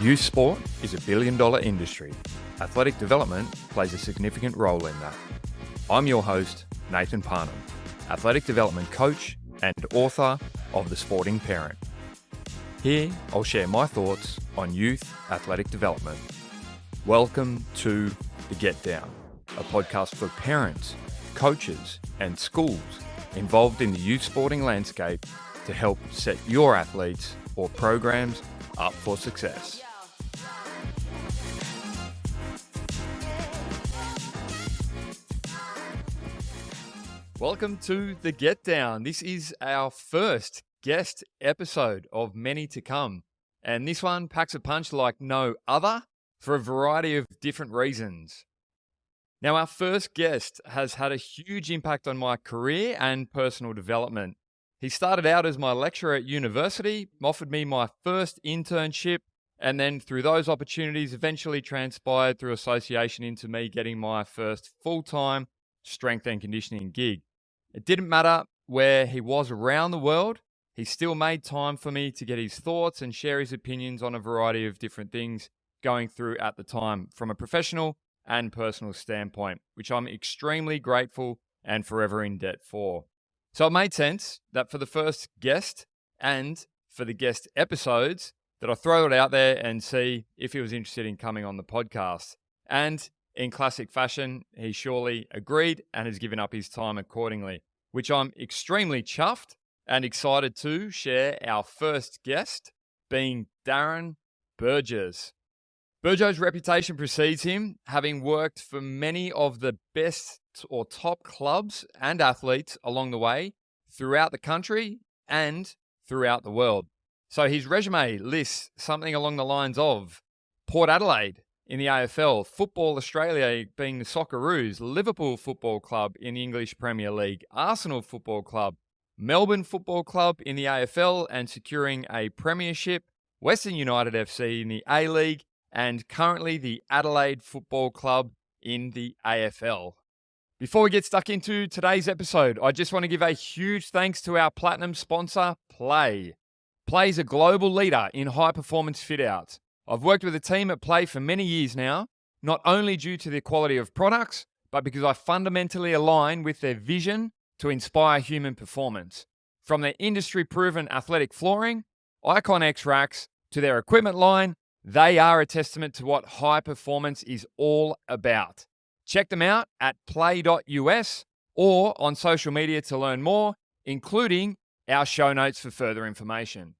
Youth sport is a billion-dollar industry. Athletic development plays a significant role in that. I'm your host, Nathan Parnham, athletic development coach and author of The Sporting Parent. Here, I'll share my thoughts on youth athletic development. Welcome to The Get Down, a podcast for parents, coaches, and schools involved in the youth sporting landscape to help set your athletes or programs up for success. Welcome to The Get Down. This is our first guest episode of many to come. And this one packs a punch like no other for a variety of different reasons. Now, our first guest has had a huge impact on my career and personal development. He started out as my lecturer at university, offered me my first internship, and then through those opportunities eventually transpired through association into me getting my first full-time strength and conditioning gig. It didn't matter where he was around the world, he still made time for me to get his thoughts and share his opinions on a variety of different things going through at the time from a professional and personal standpoint, which I'm extremely grateful and forever in debt for. So it made sense that for the first guest and for the guest episodes that I throw it out there and see if he was interested in coming on the podcast. And in classic fashion, he surely agreed and has given up his time accordingly, which I'm extremely chuffed and excited to share our first guest being Darren Burgess. Burjo's reputation precedes him, having worked for many of the best or top clubs and athletes along the way throughout the country and throughout the world. So his resume lists something along the lines of Port Adelaide in the AFL, Football Australia being the Socceroos, Liverpool Football Club in the English Premier League, Arsenal Football Club, Melbourne Football Club in the AFL and securing a premiership, Western United FC in the A-League, and currently the Adelaide Football Club in the AFL. Before we get stuck into today's episode, I just want to give a huge thanks to our platinum sponsor, Play. Play is a global leader in high-performance fit-outs. I've worked with a team at Play for many years now, not only due to the quality of products, but because I fundamentally align with their vision to inspire human performance. From their industry-proven athletic flooring, Icon X racks, to their equipment line, they are a testament to what high performance is all about. Check them out at play.us or on social media to learn more, including our show notes for further information.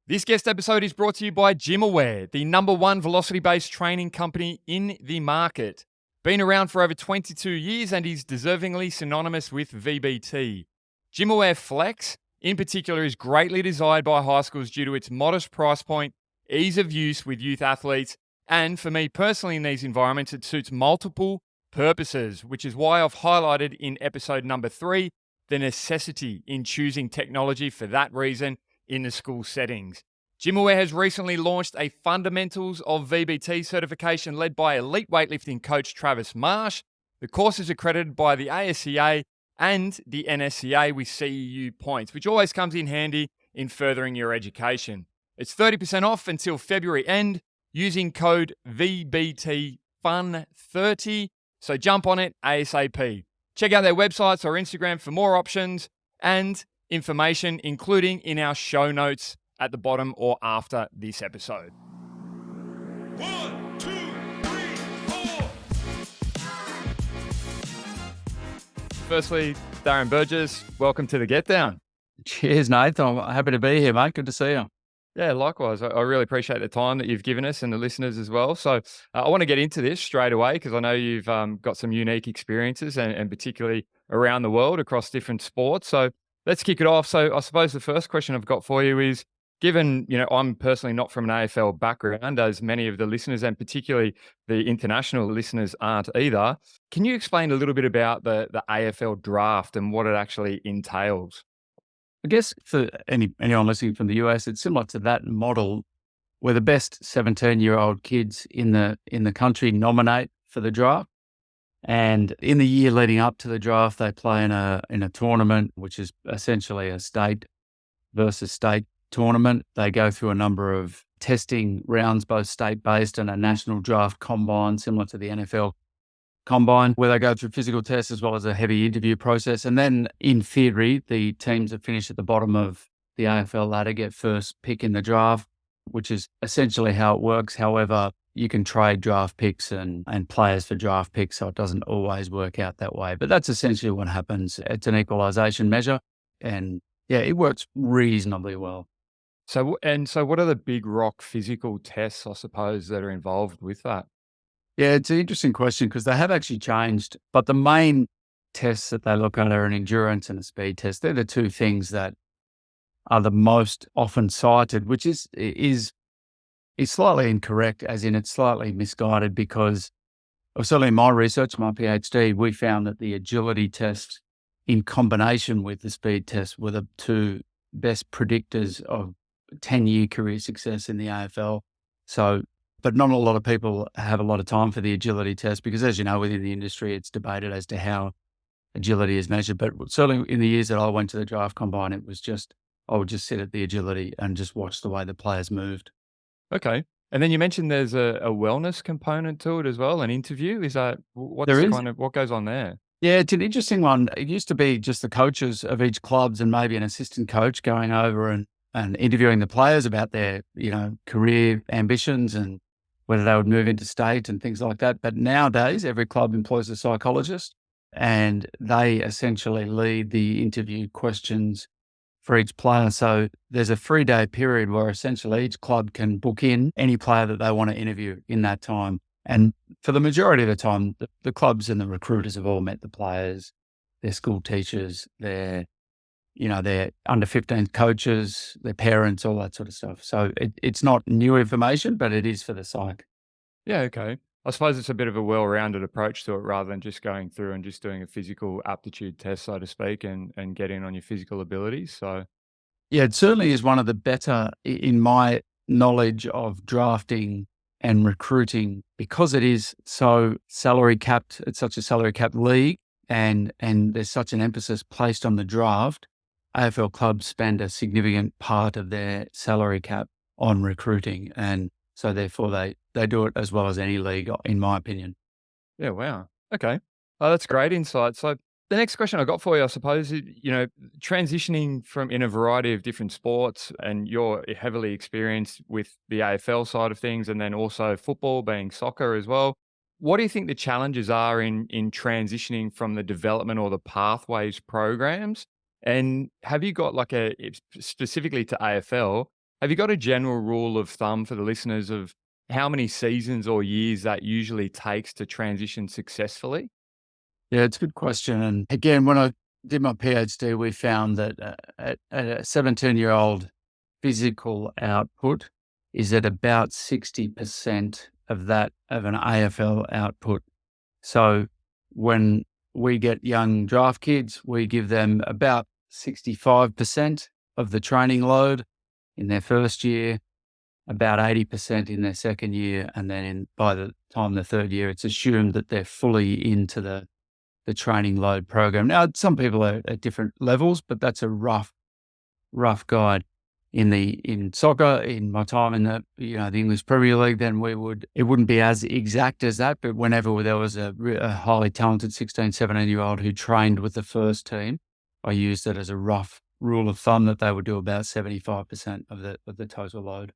This guest episode is brought to you by Gymaware, the #1 velocity-based training company in the market. Been around for over 22 years and is deservingly synonymous with VBT. Gymaware Flex, in particular, is greatly desired by high schools due to its modest price point, ease of use with youth athletes, and for me personally in these environments, it suits multiple purposes, which is why I've highlighted in episode number 3, the necessity in choosing technology for that reason in the school settings. Gymaware has recently launched a Fundamentals of VBT certification led by elite weightlifting coach Travis Marsh. The course is accredited by the ASCA and the NSCA with CEU points, which always comes in handy in furthering your education. It's 30% off until February end using code VBTFUN30, so jump on it ASAP. Check out their websites or Instagram for more options and information, including in our show notes at the bottom or after this episode. 1, 2, 3, 4. Firstly, Darren Burgess, welcome to the Get Down. Cheers, Nathan. I'm happy to be here, mate. Good to see you. Yeah, likewise. I really appreciate the time that you've given us and the listeners as well. So I want to get into this straight away because I know you've got some unique experiences and particularly around the world across different sports. So let's kick it off. So I suppose the first question I've got for you is, given, I'm personally not from an AFL background, as many of the listeners and particularly the international listeners aren't either, can you explain a little bit about the AFL draft and what it actually entails? I guess for anyone listening from the US, it's similar to that model where the best 17-year-old kids in the country nominate for the draft. And in the year leading up to the draft, they play in a tournament, which is essentially a state versus state tournament. They go through a number of testing rounds, both state-based and a national draft combine, similar to the NFL combine, where they go through physical tests as well as a heavy interview process. And then in theory, the teams that finish at the bottom of the AFL ladder get first pick in the draft, which is essentially how it works. However, you can trade draft picks and players for draft picks, so it doesn't always work out that way. But that's essentially what happens. It's an equalisation measure, and yeah, it works reasonably well. So what are the big rock physical tests, I suppose, that are involved with that? Yeah, it's an interesting question because they have actually changed, but the main tests that they look at are an endurance and a speed test. They're the two things that are the most often cited, which is slightly incorrect, as in it's slightly misguided because, or certainly in my research, my PhD, we found that the agility test in combination with the speed test were the two best predictors of 10-year career success in the AFL. So, but not a lot of people have a lot of time for the agility test because, as you know, within the industry, it's debated as to how agility is measured. But certainly in the years that I went to the draft combine, it was just, I would just sit at the agility and just watch the way the players moved. Okay. And then you mentioned there's a wellness component to it as well, an interview. Is that There is. what goes on there? Yeah, it's an interesting one. It used to be just the coaches of each clubs and maybe an assistant coach going over and interviewing the players about their, career ambitions and whether they would move into state and things like that. But nowadays, every club employs a psychologist and they essentially lead the interview questions for each player. So there's a 3-day period where essentially each club can book in any player that they want to interview in that time. And for the majority of the time, the clubs and the recruiters have all met the players, their school teachers, their under 15 coaches, their parents, all that sort of stuff. So it's not new information, but it is for the psych. Yeah, okay. I suppose it's a bit of a well-rounded approach to it rather than just going through and just doing a physical aptitude test, so to speak, and getting on your physical abilities. So Yeah, it certainly is one of the better in my knowledge of drafting and recruiting because it is so salary capped. It's such a salary capped league and there's such an emphasis placed on the draft. AFL clubs spend a significant part of their salary cap on recruiting. And so therefore they do it as well as any league, in my opinion. yeah, wow. Okay. Oh, that's great insight. So the next question I got for you, I suppose, transitioning from in a variety of different sports, and you're heavily experienced with the AFL side of things, and then also football being soccer as well. What do you think the challenges are in transitioning from the development or the pathways programs? And have you got specifically to AFL, have you got a general rule of thumb for the listeners of how many seasons or years that usually takes to transition successfully? Yeah, it's a good question. And again, when I did my PhD, we found that a 17-year-old physical output is at about 60% of that of an AFL output. So when we get young draft kids, we give them about 65% of the training load in their first year, about 80% in their second year, and then by the time the third year, it's assumed that they're fully into the training load program. Now, some people are at different levels, but that's a rough guide. In soccer, in my time in the English Premier League, then it wouldn't be as exact as that, but whenever there was a highly talented 16, 17-year-old who trained with the first team, I used it as a rough rule of thumb that they would do about 75% of the total load.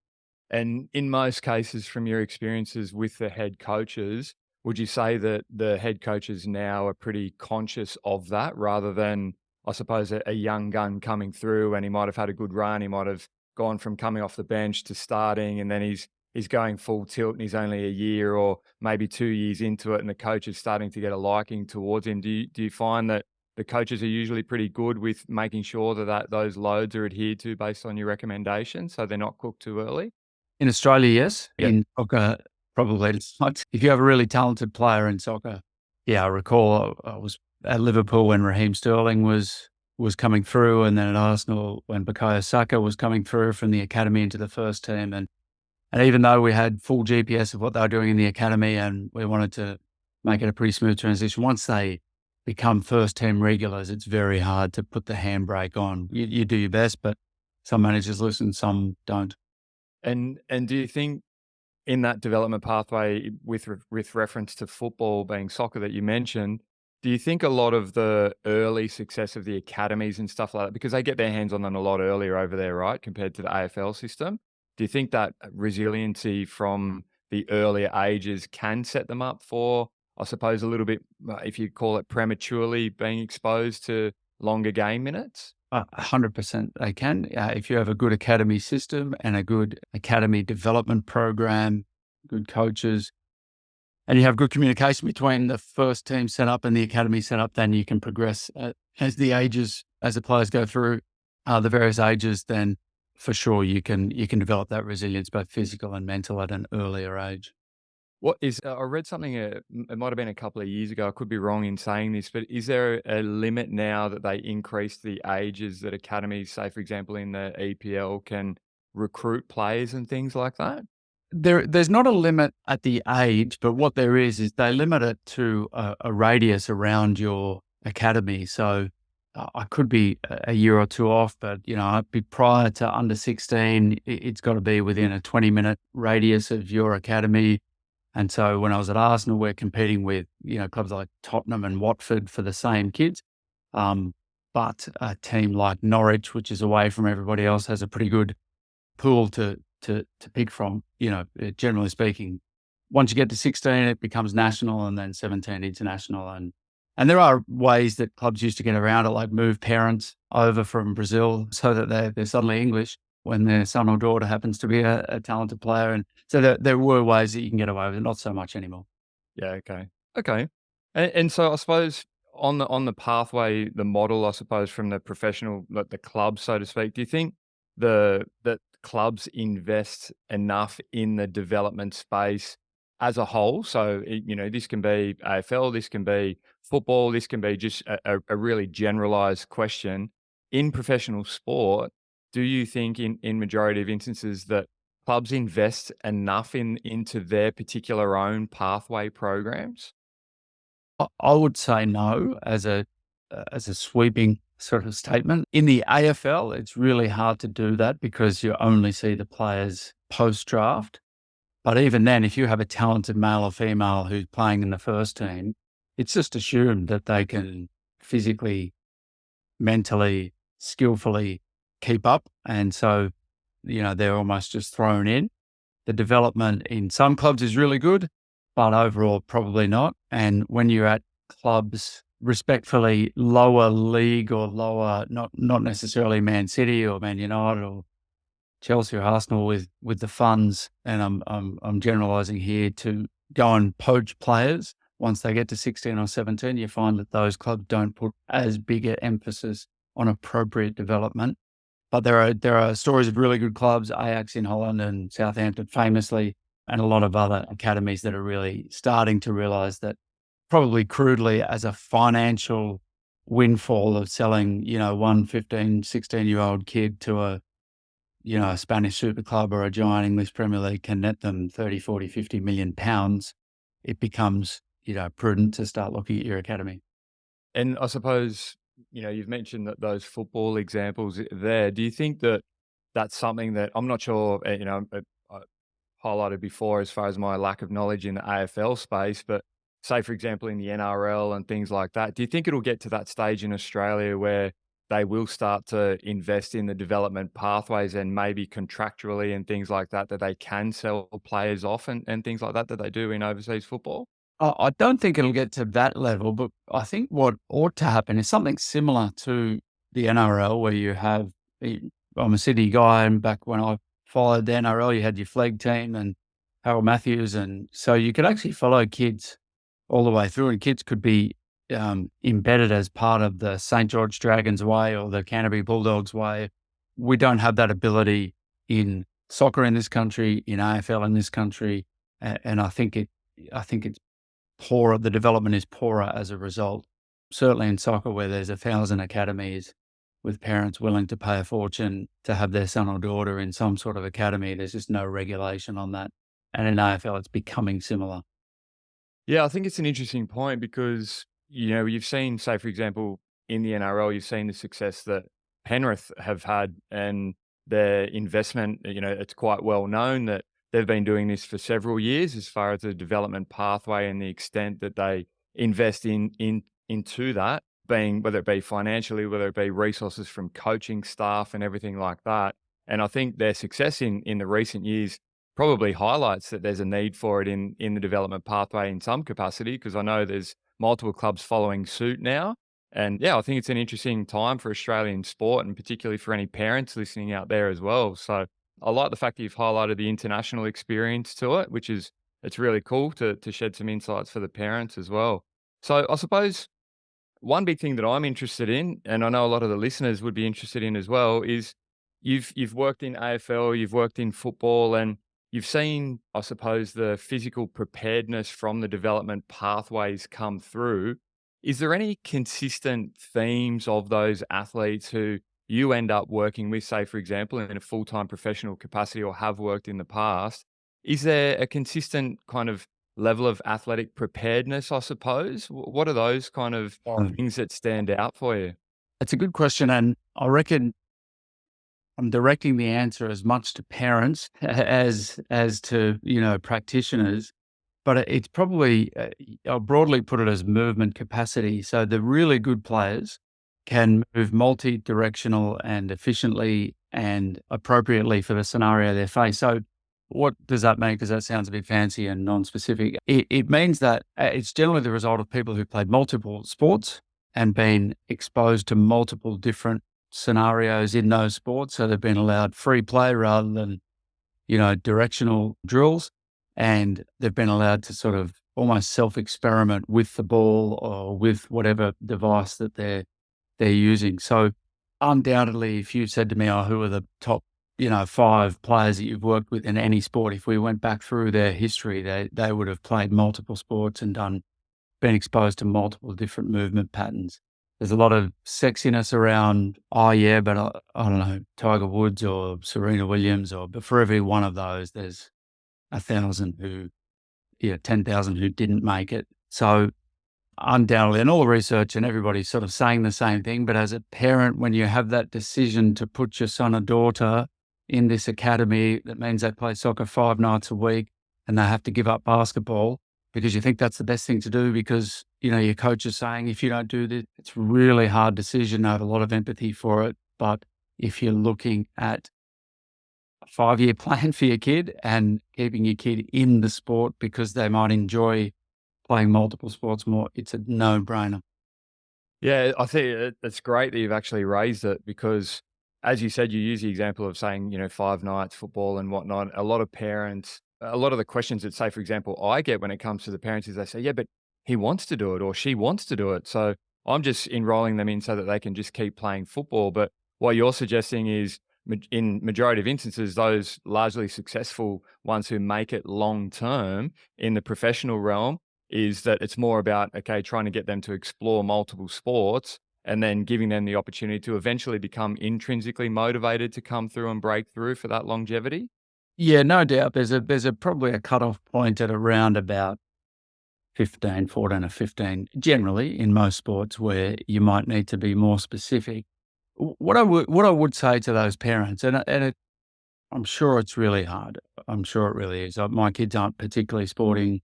And in most cases, from your experiences with the head coaches, would you say that the head coaches now are pretty conscious of that rather than, I suppose, a young gun coming through and he might have had a good run, he might have gone from coming off the bench to starting, and then he's going full tilt and he's only a year or maybe 2 years into it and the coach is starting to get a liking towards him? Do you find that the coaches are usually pretty good with making sure that those loads are adhered to based on your recommendations so they're not cooked too early? In Australia, yes. Yeah. In soccer, probably not. If you have a really talented player in soccer, yeah, I recall I was at Liverpool when Raheem Sterling was coming through, and then at Arsenal when Bukayo Saka was coming through from the academy into the first team. And even though we had full GPS of what they were doing in the academy and we wanted to make it a pretty smooth transition, once they become first team regulars, it's very hard to put the handbrake on. You do your best, but some managers listen, some don't. And do you think in that development pathway with reference to football being soccer that you mentioned, do you think a lot of the early success of the academies and stuff like that, because they get their hands on them a lot earlier over there, right, compared to the AFL system? Do you think that resiliency from the earlier ages can set them up for, I suppose, a little bit, if you call it prematurely being exposed to longer game minutes? 100% they can. If you have a good academy system and a good academy development program, good coaches, and you have good communication between the first team set up and the academy set up, then you can progress as the players go through the various ages. Then for sure you can develop that resilience, both physical and mental, at an earlier age. What is I read something, it might have been a couple of years ago, I could be wrong in saying this, but is there a limit now that they increase the ages that academies, say, for example, in the EPL, can recruit players and things like that? There's not a limit at the age, but what there is they limit it to a radius around your academy. So I could be a year or two off, but I'd be prior to under 16. It's got to be within a 20-minute radius of your academy. And so when I was at Arsenal, we're competing with clubs like Tottenham and Watford for the same kids. But a team like Norwich, which is away from everybody else, has a pretty good pool to pick from. Generally speaking, once you get to 16, it becomes national, and then 17 international. And there are ways that clubs used to get around it, like move parents over from Brazil so that they're suddenly English when their son or daughter happens to be a talented player. And so there were ways that you can get away with it, not so much anymore. Yeah, okay. Okay. And so I suppose on the pathway, the model, I suppose, from the professional, like the club, so to speak, do you think that clubs invest enough in the development space as a whole? So, this can be AFL, this can be football, this can be just a really generalized question. In professional sport, do you think in majority of instances that clubs invest enough into their particular own pathway programs? I would say no, as a sweeping sort of statement. In the AFL, it's really hard to do that because you only see the players post-draft. But even then, if you have a talented male or female who's playing in the first team, it's just assumed that they can physically, mentally, skillfully keep up. And so, they're almost just thrown in. The development in some clubs is really good, but overall, probably not. And when you're at clubs, respectfully, lower league or lower, not necessarily Man City or Man United or Chelsea or Arsenal with the funds, and I'm generalising here, to go and poach players once they get to 16 or 17, you find that those clubs don't put as big an emphasis on appropriate development. But there are stories of really good clubs, Ajax in Holland and Southampton famously, and a lot of other academies that are really starting to realise that, probably crudely, as a financial windfall of selling, one 15, 16-year-old kid to a Spanish super club or a giant English Premier League can net them 30, 40, 50 million pounds, it becomes, prudent to start looking at your academy. And I suppose, you've mentioned that those football examples there. Do you think that that's something that I'm not sure, I highlighted before as far as my lack of knowledge in the AFL space, but say, for example, in the NRL and things like that, do you think it'll get to that stage in Australia where they will start to invest in the development pathways and maybe contractually and things like that, that they can sell players off and things like that they do in overseas football? I don't think it'll get to that level, but I think what ought to happen is something similar to the NRL, where you have, I'm a Sydney guy, and back when I followed the NRL, you had your flag team and Harold Matthews. And so you could actually follow kids all the way through, and kids could be embedded as part of the St. George Dragons way or the Canterbury Bulldogs way. We don't have that ability in soccer in this country, in AFL in this country, and I think it's poorer. The development is poorer as a result. Certainly in soccer, where there's 1,000 academies with parents willing to pay a fortune to have their son or daughter in some sort of academy, there's just no regulation on that. And in AFL, it's becoming similar. Yeah, I think it's an interesting point because, you've seen, say, for example, in the NRL, you've seen the success that Penrith have had, and their investment, it's quite well known that they've been doing this for several years as far as the development pathway and the extent that they invest into that, being whether it be financially, whether it be resources from coaching staff and everything like that. And I think their success in the recent years probably highlights that there's a need for it in the development pathway in some capacity, because I know there's multiple clubs following suit now. And yeah, I think it's an interesting time for Australian sport, and particularly for any parents listening out there as well. So I like the fact that you've highlighted the international experience to it, which is, it's really cool to shed some insights for the parents as well. So I suppose one big thing that I'm interested in, and I know a lot of the listeners would be interested in as well, is you've worked in AFL, you've worked in football, and you've seen, I suppose, the physical preparedness from the development pathways come through. Is there any consistent themes of those athletes who you end up working with, say, for example, in a full-time professional capacity or have worked in the past? Is there a consistent kind of level of athletic preparedness, I suppose? What are those kind of things that stand out for you? It's a good question, and I reckon I'm directing the answer as much to parents as to practitioners. But it's probably, I'll broadly put it as movement capacity. So the really good players can move multi-directional and efficiently and appropriately for the scenario they face. So what does that mean? Because that sounds a bit fancy and non-specific. It means that it's generally the result of people who played multiple sports and been exposed to multiple different scenarios in those sports. So they've been allowed free play rather than, directional drills. And they've been allowed to sort of almost self-experiment with the ball or with whatever device that they're using. So undoubtedly, if you said to me, who are the top, 5 players that you've worked with in any sport, if we went back through their history, they would have played multiple sports and been exposed to multiple different movement patterns. There's a lot of sexiness around, but I don't know, Tiger Woods or Serena Williams, but for every one of those, there's 1,000 10,000 who didn't make it. So undoubtedly, and all the research and everybody's sort of saying the same thing, but as a parent, when you have that decision to put your son or daughter in this academy, that means they play soccer 5 nights a week and they have to give up basketball because you think that's the best thing to do because, your coach is saying, if you don't do this, it's a really hard decision. I have a lot of empathy for it. But if you're looking at 5-year plan for your kid and keeping your kid in the sport because they might enjoy playing multiple sports more, it's a no-brainer. Yeah, I think it's great that you've actually raised it because, as you said, you use the example of saying, 5 nights football and whatnot. A lot of parents, a lot of the questions that, say, for example, I get when it comes to the parents is they say, yeah, but he wants to do it or she wants to do it. So I'm just enrolling them in so that they can just keep playing football. But what you're suggesting is, in majority of instances, those largely successful ones who make it long term in the professional realm, is that it's more about, trying to get them to explore multiple sports and then giving them the opportunity to eventually become intrinsically motivated to come through and break through for that longevity. Yeah, no doubt. There's probably a cutoff point at around about 14 or 15, generally in most sports, where you might need to be more specific. What I would say to those parents, I'm sure it's really hard. I'm sure it really is. My kids aren't particularly sporting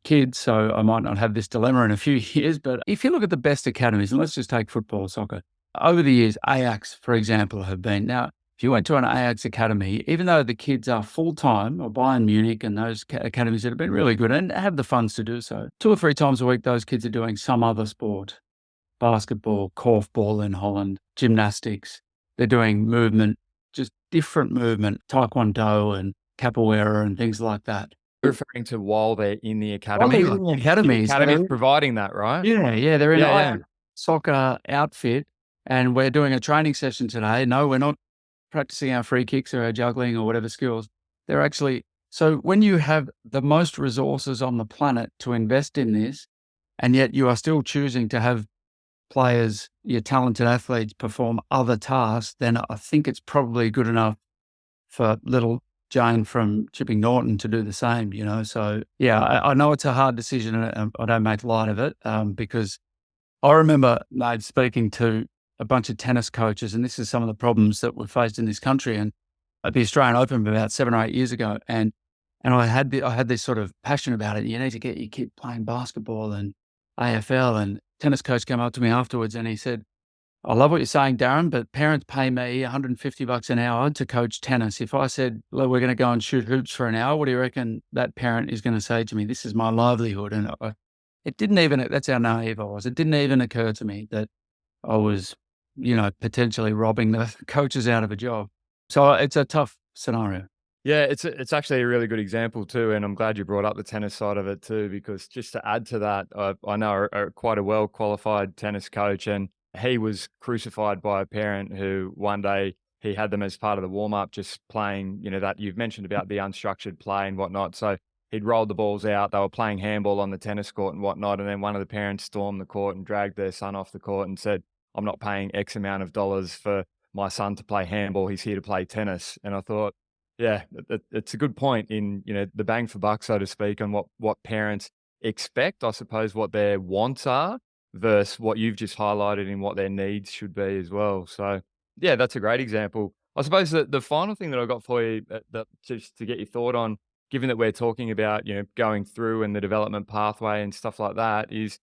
kids, so I might not have this dilemma in a few years. But if you look at the best academies, and let's just take football, soccer, over the years, Ajax, for example, have been. Now, if you went to an Ajax academy, even though the kids are full-time, or Bayern Munich and those academies that have been really good and have the funds to do so, 2 or 3 times a week, those kids are doing some other sport. Basketball, korfball in Holland, gymnastics. They're doing movement, just different movement, taekwondo and capoeira and things like that. You're referring to while they're in the academy? While they're in the academies. The academy's providing that, right? Yeah, they're in Yeah, a soccer outfit and we're doing a training session today. No, we're not practicing our free kicks or our juggling or whatever skills. They're actually, so when you have the most resources on the planet to invest in this, and yet you are still choosing to have players, your talented athletes, perform other tasks, then I think it's probably good enough for little Jane from Chipping Norton to do the same, So, yeah, I know it's a hard decision and I don't make light of it because I remember speaking to a bunch of tennis coaches, and this is some of the problems that we've faced in this country. And the Australian Open about 7 or 8 years ago, and I had this sort of passion about it. You need to get your kid playing basketball and AFL. And tennis coach came up to me afterwards and he said, "I love what you're saying, Darren, but parents pay me $150 an hour to coach tennis. If I said, well, we're going to go and shoot hoops for an hour, what do you reckon that parent is going to say to me? This is my livelihood." And it didn't even, that's how naive I was. It didn't even occur to me that I was, potentially robbing the coaches out of a job. So it's a tough scenario. Yeah, it's actually a really good example too, and I'm glad you brought up the tennis side of it too, because just to add to that, I know quite a well-qualified tennis coach, and he was crucified by a parent who one day he had them as part of the warm-up just playing, that you've mentioned about the unstructured play and whatnot. So he'd rolled the balls out, they were playing handball on the tennis court and whatnot, and then one of the parents stormed the court and dragged their son off the court and said, "I'm not paying X amount of dollars for my son to play handball, he's here to play tennis." And I thought, yeah, it's a good point in, the bang for buck, so to speak, on what parents expect, I suppose, what their wants are versus what you've just highlighted in what their needs should be as well. So, yeah, that's a great example. I suppose that the final thing that I got for you that just to get your thought on, given that we're talking about, going through and the development pathway and stuff like that, is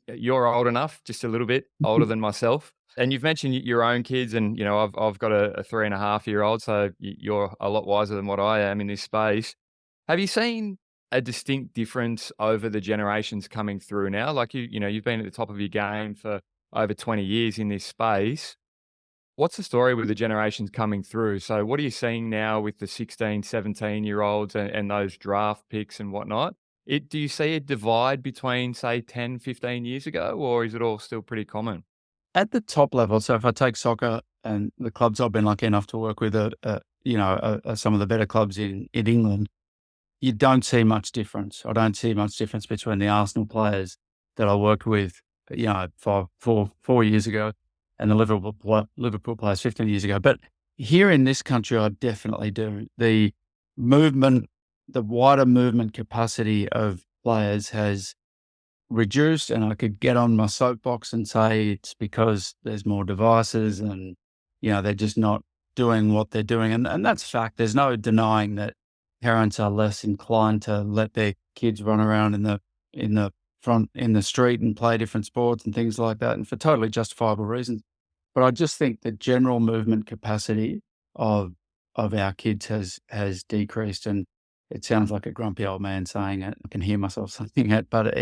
you're old enough, just a little bit older than myself. And you've mentioned your own kids, and I've got a 3.5-year-old, so you're a lot wiser than what I am in this space. Have you seen a distinct difference over the generations coming through now? Like you've been at the top of your game for over 20 years in this space. What's the story with the generations coming through? So what are you seeing now with the 16, 17-year-olds and those draft picks and whatnot? Do you see a divide between, say, 10, 15 years ago, or is it all still pretty common? At the top level, so if I take soccer and the clubs I've been lucky enough to work with, some of the better clubs in England, you don't see much difference. I don't see much difference between the Arsenal players that I worked with, 4 years ago, and the Liverpool players 15 years ago. But here in this country, I definitely do. The wider movement capacity of players has reduced, and I could get on my soapbox and say it's because there's more devices and, they're just not doing what they're doing. And that's fact. There's no denying that parents are less inclined to let their kids run around in the street and play different sports and things like that, and for totally justifiable reasons. But I just think the general movement capacity of our kids has decreased, and it sounds like a grumpy old man saying it. I can hear myself saying it, but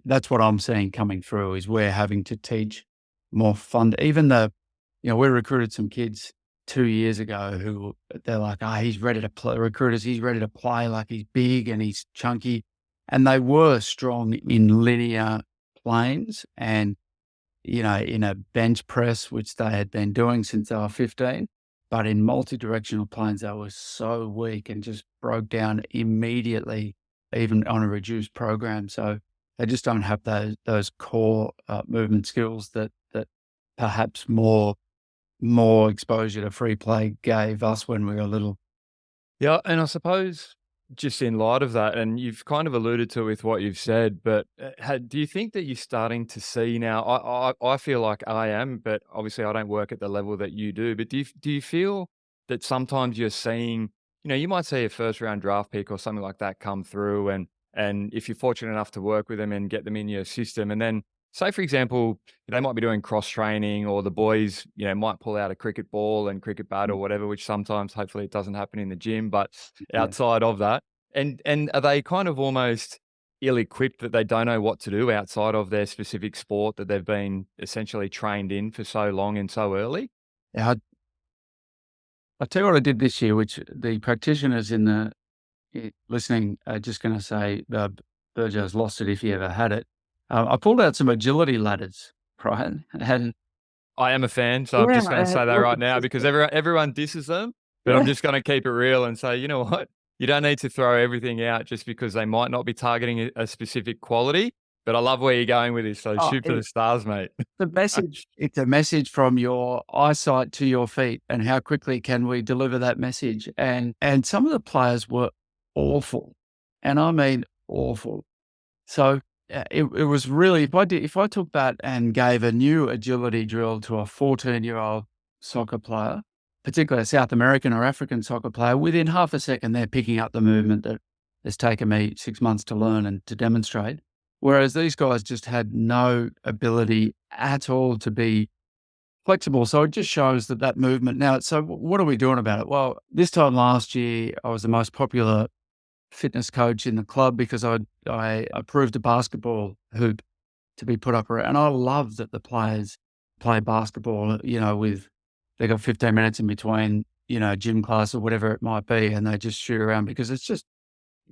that's what I'm seeing coming through is we're having to teach more fun. Even we recruited some kids 2 years ago who they're like, he's ready to play. Recruiters, he's ready to play, like he's big and he's chunky. And they were strong in linear planes and, in a bench press, which they had been doing since they were 15. But in multi-directional planes, they were so weak and just broke down immediately, even on a reduced program. So they just don't have those core movement skills that perhaps more exposure to free play gave us when we were little. Yeah, and I suppose just in light of that, and you've kind of alluded to with what you've said, but do you think that you're starting to see now? I feel like I am, but obviously I don't work at the level that you do. But do you feel that sometimes you're seeing, you might see a first round draft pick or something like that come through, and if you're fortunate enough to work with them and get them in your system, and then say, for example, they might be doing cross training, or the boys, might pull out a cricket ball and cricket bat or whatever, which sometimes, hopefully, it doesn't happen in the gym, but outside of that, and are they kind of almost ill-equipped that they don't know what to do outside of their specific sport that they've been essentially trained in for so long and so early? Yeah, I'll tell you what I did this year, which the practitioners listening are just going to say, Burgess lost it if he ever had it. I pulled out some agility ladders, right? And I am a fan, so I'm just going to say that right now because everyone disses them, but I'm just going to keep it real and say, you know what? You don't need to throw everything out just because they might not be targeting a specific quality. But I love where you're going with this, so shoot for the stars, mate. It's a message from your eyesight to your feet, and how quickly can we deliver that message? And some of the players were awful, and I mean awful. So it was really, if I took that and gave a new agility drill to a 14-year-old soccer player, particularly a South American or African soccer player, within half a second, they're picking up the movement that has taken me 6 months to learn and to demonstrate. Whereas these guys just had no ability at all to be flexible. So it just shows that movement. Now, so what are we doing about it? Well, this time last year, I was the most popular fitness coach in the club because I approved a basketball hoop to be put up around. And I love that the players play basketball, they got 15 minutes in between, gym class or whatever it might be, and they just shoot around because it's just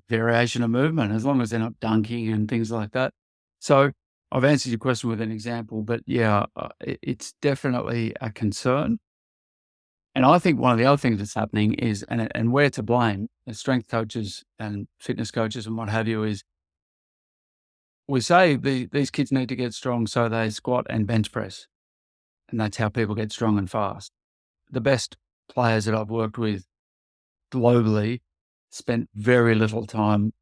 variation of movement as long as they're not dunking and things like that. So I've answered your question with an example, but yeah, it's definitely a concern. And I think one of the other things that's happening is, and we're to blame as strength coaches and fitness coaches and what have you, is we say these kids need to get strong, so they squat and bench press. And that's how people get strong and fast. The best players that I've worked with globally spent very little time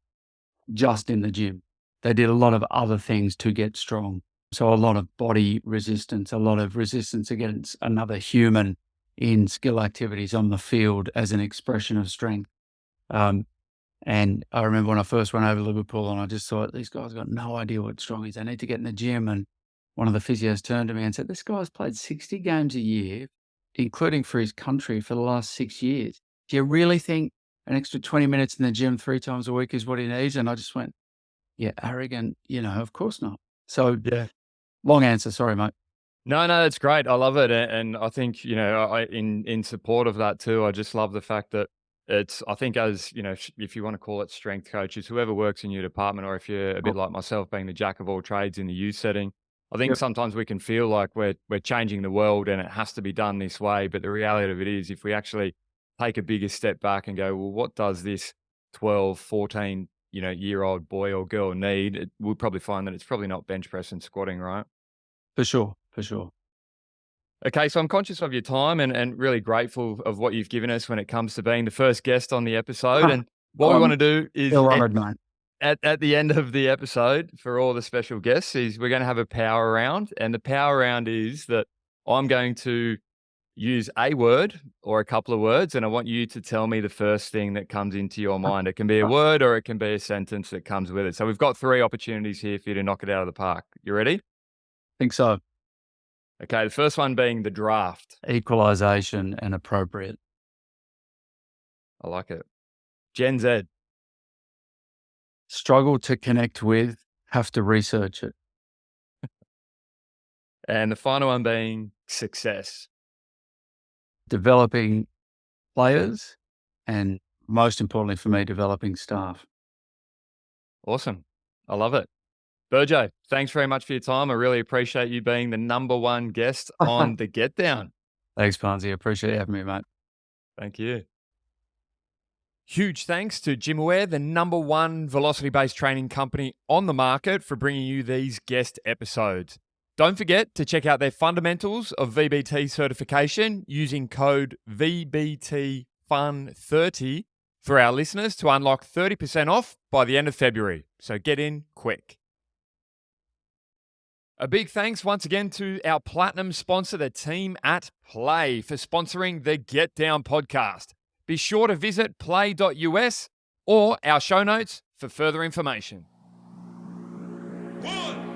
just in the gym. They did a lot of other things to get strong. So a lot of body resistance, a lot of resistance against another human in skill activities on the field as an expression of strength. And I remember when I first went over to Liverpool and I just thought, these guys got no idea what strong is. They need to get in the gym. And one of the physios turned to me and said, this guy's played 60 games a year, including for his country for the last 6 years. Do you really think an extra 20 minutes in the gym 3 times a week is what he needs? And I just went, yeah, arrogant, of course not. So yeah, long answer. Sorry, mate. No, that's great. I love it. And I think, in support of that too, I just love the fact that I think as, if you want to call it strength coaches, whoever works in your department, or if you're a bit like myself being the jack of all trades in the youth setting, I think sometimes we can feel like we're changing the world and it has to be done this way. But the reality of it is, if we actually take a bigger step back and go, well, what does this 12, 14, year-old boy or girl need? We'll probably find that it's probably not bench press and squatting, right? For sure. Okay, so I'm conscious of your time and really grateful of what you've given us when it comes to being the first guest on the episode. And what we want to do is at the end of the episode for all the special guests is we're going to have a power round. And the power round is that I'm going to use a word or a couple of words, and I want you to tell me the first thing that comes into your mind. It can be a word or it can be a sentence that comes with it. So we've got 3 opportunities here for you to knock it out of the park. You ready? Think so. Okay, the first one being the draft. Equalisation and appropriate. I like it. Gen Z. Struggle to connect with, have to research it. And the final one being success. Developing players and, most importantly for me, developing staff. Awesome. I love it. Burjo, thanks very much for your time. I really appreciate you being the number 1 guest on the Get Down. Thanks, Pansy. I appreciate you having me, mate. Thank you. Huge thanks to Gymaware, the number 1 velocity-based training company on the market, for bringing you these guest episodes. Don't forget to check out their fundamentals of VBT certification using code VBTFUN30 for our listeners to unlock 30% off by the end of February. So get in quick. A big thanks once again to our platinum sponsor, the team at Play, for sponsoring the Get Down podcast. Be sure to visit play.us or our show notes for further information. 1